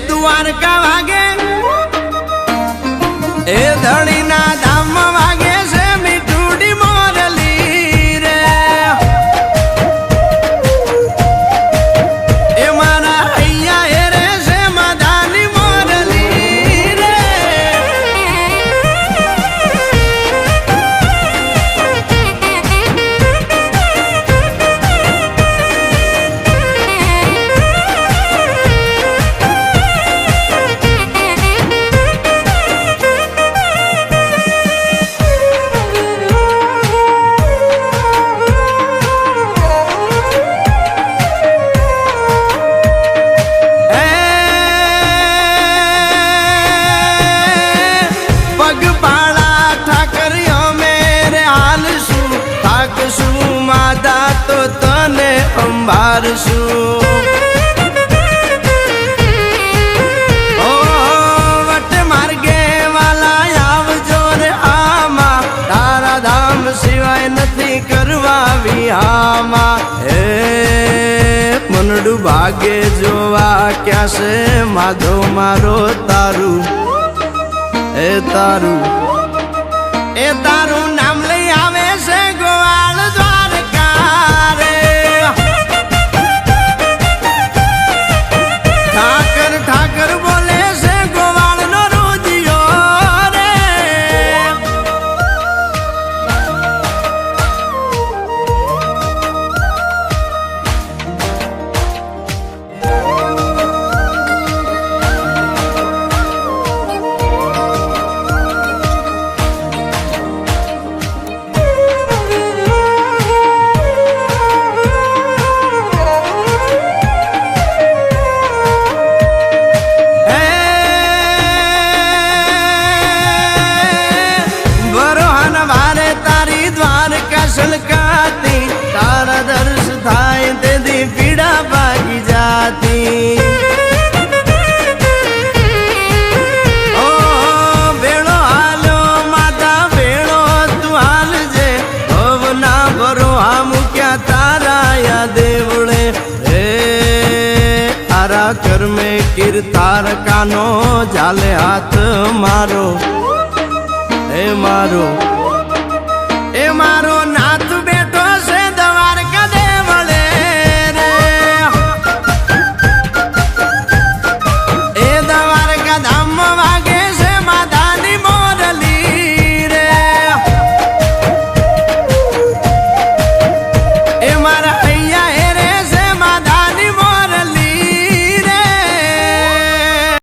દ્વારકા વાગે એ ધણીના ધામ વાગે છે મીઠુડી મોરલી રે એ મારા અહીંયા એ રે છે માધાની મોરલી રે તો તને અંબારશું ઓ વટ માર્ગે વાલા આવજો રે આમાં તારા ધામ સિવાય નથી કરવા વિહામાં હે મનડું ભાગે જોવા ક્યાં છે માધો મારો તારું એ તારું નામ લઈ આવે છે ગોવાળ ઠાકર બોલે છે ગોવાળ નો રોજિયો રે સલકાતી તારા દર્શ થાય તેથી પીડા ભાગી જાતી ઓ ભેળો હાલ્યો માતા ભેળો તું હાલજે ભવના ભરો આ મૂક્યા તારા દેવળે હે તારા કર્મે કીર્તાર કાનો જાલે હાથ મારો હે મારો